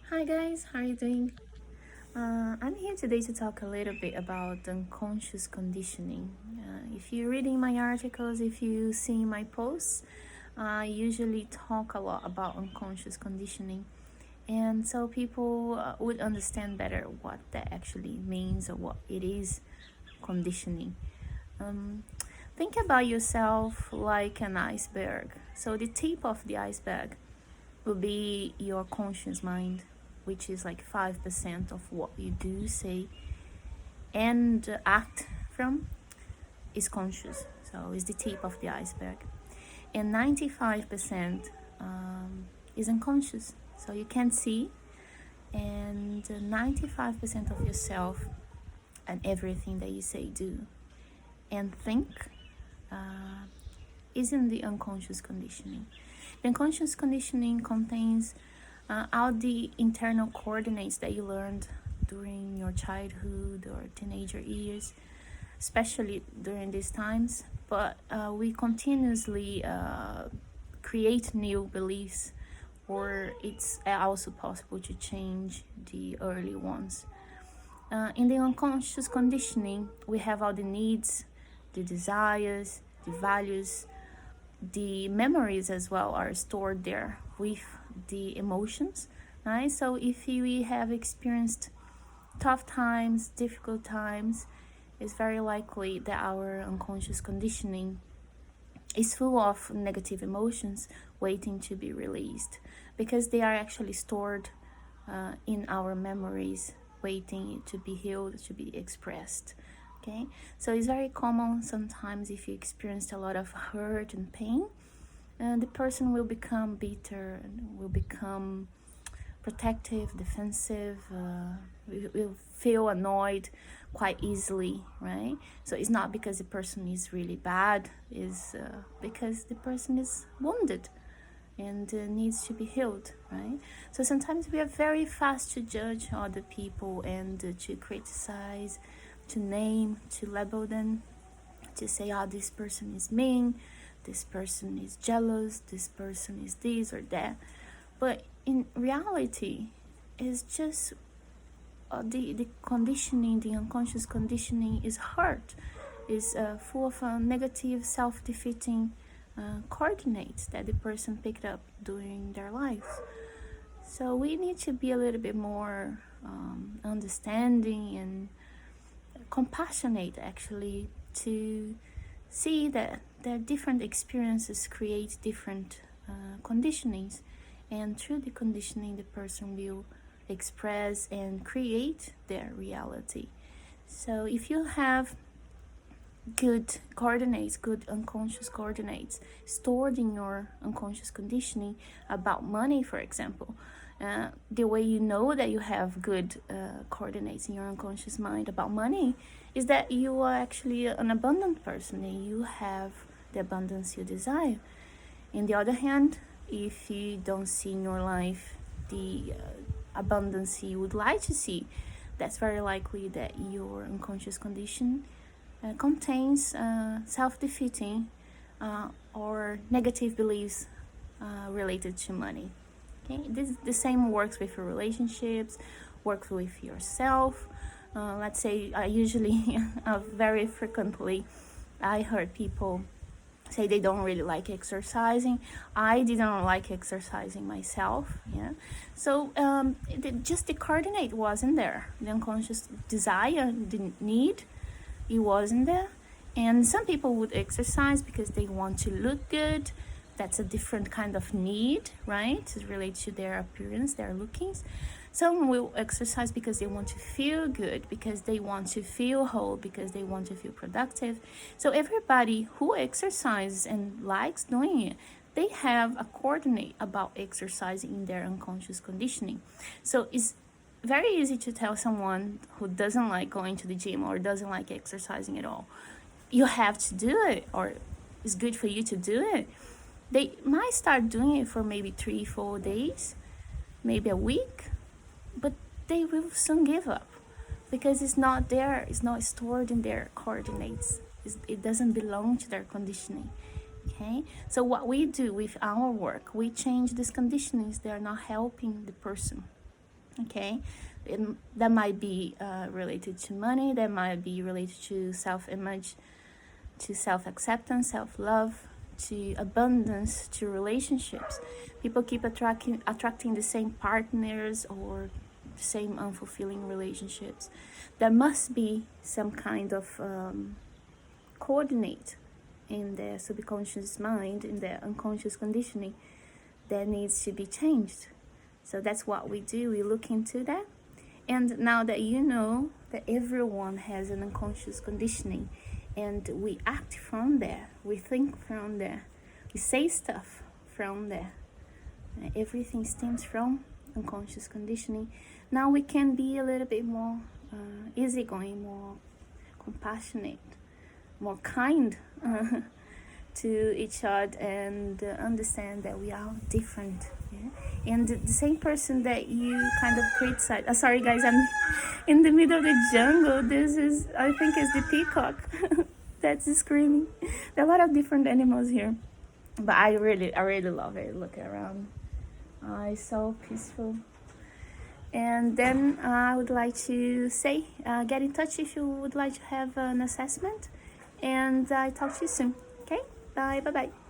Hi guys, how are you doing? I'm here today to talk a little bit about unconscious conditioning. If you're reading my articles, if you see my posts, I usually talk a lot about unconscious conditioning, and so people would understand better what that actually means or what it is conditioning. Um, think about yourself like an iceberg. So the tip of the iceberg will be your conscious mind, which is like 5% of what you do, say, and act from is conscious. So it's the tip of the iceberg. And 95% is unconscious. So you can't see, and 95% of yourself and everything that you say, do, and think is in the unconscious conditioning. The unconscious conditioning contains all the internal coordinates that you learned during your childhood or teenager years, especially during these times. But we continuously create new beliefs, or it's also possible to change the early ones. In the unconscious conditioning, we have all the needs, the desires, the values, the memories as well are stored there with the emotions, right? So if we have experienced tough times, difficult times, it's very likely that our unconscious conditioning is full of negative emotions waiting to be released, because they are actually stored in our memories, waiting to be healed, to be expressed. Okay, so it's very common sometimes if you experienced a lot of hurt and pain, the person will become bitter and will become protective, defensive, will feel annoyed quite easily, right? So it's not because the person is really bad, it's because the person is wounded and needs to be healed, right? So sometimes we are very fast to judge other people and to criticize, to name, to label them, to say, oh, this person is mean, this person is jealous, this person is this or that. But in reality, it's just the conditioning, the unconscious conditioning is hurt, is full of negative, self-defeating coordinates that the person picked up during their life. So we need to be a little bit more understanding and compassionate, actually, to see that their different experiences create different conditionings, and through the conditioning the person will express and create their reality. So if you have good coordinates, good unconscious coordinates stored in your unconscious conditioning about money, for example, the way you know that you have good coordinates in your unconscious mind about money is that you are actually an abundant person and you have the abundance you desire. On the other hand, if you don't see in your life the abundance you would like to see, that's very likely that your unconscious condition contains self-defeating or negative beliefs related to money. Okay, the same works with your relationships, works with yourself. Let's say I usually, very frequently, I heard people say they don't really like exercising. I didn't like exercising myself, yeah. So just the coordinate wasn't there. The unconscious desire, the need, it wasn't there. And some people would exercise because they want to look good. That's a different kind of need, right? It's related to their appearance, their lookings. Some will exercise because they want to feel good, because they want to feel whole, because they want to feel productive. So everybody who exercises and likes doing it, they have a coordinate about exercising in their unconscious conditioning. So it's very easy to tell someone who doesn't like going to the gym or doesn't like exercising at all, you have to do it, or it's good for you to do it. They might start doing it for maybe 3-4 days, maybe a week, but they will soon give up because it's not there, it's not stored in their coordinates, it doesn't belong to their conditioning. Okay, so what we do with our work, we change these conditionings. They are not helping the person, Okay, that might be related to money, that might be related to self-image, to self-acceptance, self-love, to abundance, to relationships. People keep attracting the same partners or the same unfulfilling relationships. There must be some kind of coordinate in their subconscious mind, in their unconscious conditioning, that needs to be changed. So that's what we do. We look into that. And now that you know that everyone has an unconscious conditioning, and we act from there, we think from there, we say stuff from there, everything stems from unconscious conditioning. Now we can be a little bit more easygoing, more compassionate, more kind to each other, and understand that we are different. Yeah? And the same person that you kind of criticize. Sorry, guys, I'm in the middle of the jungle. This is, I think, is the peacock that's screaming. There are a lot of different animals here, but I really love it. Look around. It's so peaceful. And then I would like to say, get in touch if you would like to have an assessment. And I talk to you soon. Okay? Bye. Bye-bye.